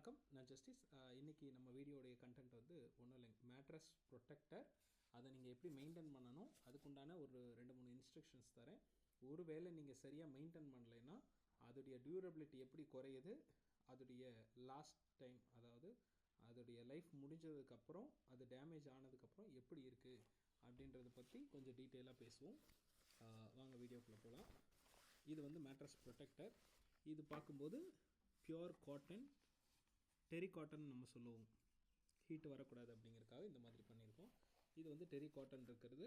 வணக்கம், நான் ஜஸ்டிஸ். இன்றைக்கி நம்ம வீடியோடைய கண்டென்ட் வந்து ஒன்றும் இல்லைங்க, மேட்ரஸ் ப்ரொடெக்டர். அதை நீங்கள் எப்படி மெயின்டைன் பண்ணணும், அதுக்குண்டான ஒரு 2-3 இன்ஸ்ட்ரக்ஷன்ஸ் தரேன். ஒருவேளை நீங்கள் சரியாக மெயின்டைன் பண்ணலைன்னா அதோடைய டியூரபிலிட்டி எப்படி குறையுது, அதோடைய லாஸ்ட் டைம், அதாவது அதோடைய லைஃப் முடிஞ்சதுக்கப்புறம் அது டேமேஜ் ஆனதுக்கப்புறம் எப்படி இருக்குது அப்படின்றத பற்றி கொஞ்சம் டீட்டெயிலாக பேசுவோம். வாங்க வீடியோக்குள்ளே போகலாம். இது வந்து மேட்ரஸ் ப்ரொடெக்டர். இது பார்க்கும்போது பியூர் காட்டன், டெரி காட்டன் நம்ம சொல்லுவோம். ஹீட்டு வரக்கூடாது அப்படிங்கிறதுக்காக இந்த மாதிரி பண்ணியிருக்கோம். இது வந்து டெரி காட்டன் இருக்கிறது,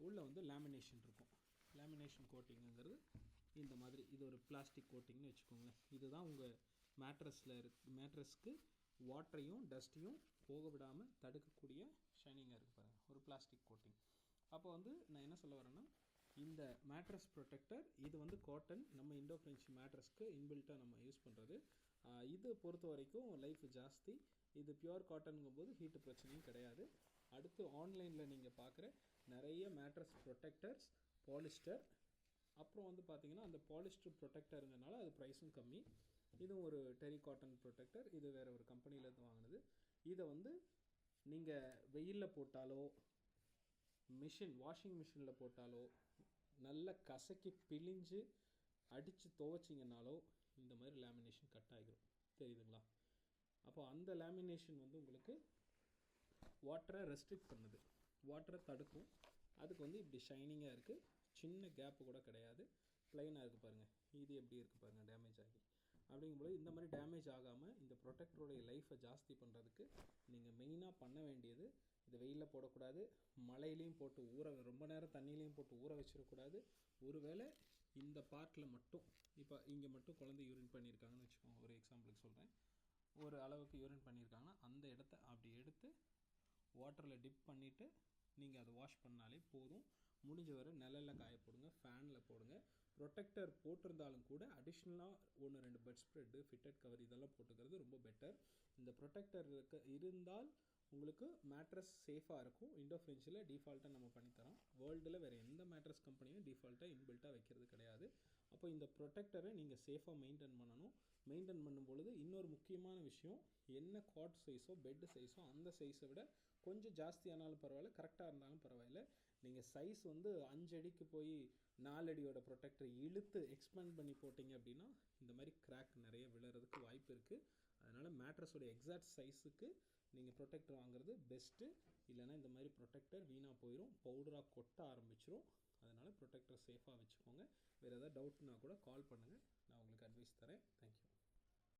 உள்ளே வந்து லேமினேஷன் இருக்கும். லேமினேஷன் கோட்டிங்குங்கிறது இந்த மாதிரி, இது ஒரு பிளாஸ்டிக் கோட்டிங்னு வச்சுக்கோங்களேன். இதுதான் உங்கள் மேட்ரஸ்க்கு வாட்டரையும் டஸ்ட்டையும் போக விடாமல் தடுக்கக்கூடிய ஷைனிங்காக இருக்குது பாருங்கள், ஒரு பிளாஸ்டிக் கோட்டிங். அப்போ வந்து நான் என்ன சொல்ல வரேன்னா, இந்த மேட்ரஸ் ப்ரொடெக்டர் இது வந்து காட்டன், நம்ம இண்டோ ஃப்ரெஞ்ச் மேட்ரஸ்க்கு இன்பில்ட்டாக நம்ம யூஸ் பண்ணுறது. இது பொறுத்த வரைக்கும் லைஃப் ஜாஸ்தி. இது பியூர் காட்டனுங்கும் போது ஹீட்டு பிரச்சனையும் கிடையாது. அடுத்து ஆன்லைனில் நீங்கள் பார்க்குற நிறைய மேட்ரஸ் ப்ரொடெக்டர்ஸ் பாலிஸ்டர், அப்புறம் வந்து பார்த்திங்கன்னா அந்த பாலிஸ்டர் ப்ரொடெக்டருங்கிறனால அது ப்ரைஸும் கம்மி. இதுவும் ஒரு டெரி காட்டன் ப்ரொடெக்டர், இது வேறு ஒரு கம்பெனிலேருந்து வாங்கினது. இதை வந்து நீங்கள் வெயிலில் போட்டாலோ வாஷிங் மிஷினில் போட்டாலோ நல்ல கசக்கி பிழிஞ்சு அடித்து துவைச்சிங்கனாலோ இந்த மாதிரி லேமினேஷன் கட் ஆகிடும், தெரியுதுங்களா? அப்போ அந்த லேமினேஷன் வந்து உங்களுக்கு வாட்டரை ரெஸ்ட்ரிக்ட் பண்ணுது, வாட்டரை தடுக்கும். அதுக்கு வந்து இப்படி ஷைனிங்காக இருக்குது, சின்ன கேப்பு கூட கிடையாது, ப்ளைனாக இருக்குது பாருங்கள். இது எப்படி இருக்குது பாருங்கள், டேமேஜ் ஆகி. அப்படிங்கும்போது இந்த மாதிரி டேமேஜ் ஆகாமல் இந்த ப்ரொடெக்டருடைய லைஃப்பை ஜாஸ்தி பண்ணுறதுக்கு நீங்கள் மெயினாக பண்ண வேண்டியது, இது வெயிலில் போடக்கூடாது, மழையிலையும் போட்டு ரொம்ப நேரம் தண்ணியிலையும் போட்டு ஊற வச்சிடக்கூடாது. ஒருவேளை இந்த பார்ட்டில் மட்டும், இப்போ இங்கே மட்டும் குழந்தை யூரின் பண்ணியிருக்காங்கன்னு வச்சுக்கோங்க, ஒரு எக்ஸாம்பிளுக்கு சொல்கிறேன். ஒரு அளவுக்கு யூரின் பண்ணியிருக்காங்கன்னா அந்த இடத்த அப்படி எடுத்து வாட்டரில் டிப் பண்ணிவிட்டு நீங்கள் அதை வாஷ் பண்ணாலே போதும். முடிஞ்ச வரை நிழலில் காய போடுங்க, ஃபேனில் போடுங்க. ப்ரொடெக்டர் போட்டிருந்தாலும் கூட அடிஷ்னலாக 1-2 பெட் ஸ்ப்ரெட்டு, ஃபிட்டட் கவர் இதெல்லாம் போட்டுக்கிறது ரொம்ப பெட்டர். இந்த ப்ரொடெக்டர் இருந்தால் உங்களுக்கு மேட்ரஸ் சேஃபாக இருக்கும். இண்டோ ஃப்ரெஞ்சில் டிஃபால்ட்டாக நம்ம பண்ணித்தரோம். வேர்ல்டில் வேறு எந்த மேட்ரஸ் கம்பெனியும் டிஃபால்ட்டாக இன்பில்ட்டாக வைக்கிறது கிடையாது. அப்போ இந்த ப்ரொடெக்டரை நீங்கள் சேஃபாக மெயின்டைன் பண்ணணும். மெயின்டைன் பண்ணும்பொழுது இன்னொரு முக்கியமான விஷயம், என்ன காட் சைஸோ பெட்டு சைஸோ அந்த சைஸை விட கொஞ்சம் ஜாஸ்தியானாலும் பரவாயில்ல, கரெக்டாக இருந்தாலும் பரவாயில்ல. நீங்கள் சைஸ் வந்து 5 அடிக்கு போய் 4 அடியோட ப்ரொடெக்டரை இழுத்து எக்ஸ்பேண்ட் பண்ணி போட்டிங்க அப்படின்னா இந்த மாதிரி கிராக் நிறைய விழுறதுக்கு வாய்ப்பு இருக்குது. அதனால் மேட்ரஸோட எக்ஸாக்ட் சைஸுக்கு நீங்கள் ப்ரொடெக்டர் வாங்குறது பெஸ்ட்டு. இல்லைனா இந்த மாதிரி ப்ரொடெக்டர் வீணாக போயிடும், பவுடராக கொட்ட ஆரம்பிச்சிரும். அதனால் ப்ரொடெக்டர் சேஃபாக வச்சுக்கோங்க. வேறு எதாவது டவுட்னா கூட கால் பண்ணுங்கள், நான் உங்களுக்கு அட்வைஸ் தரேன். தேங்க்யூ.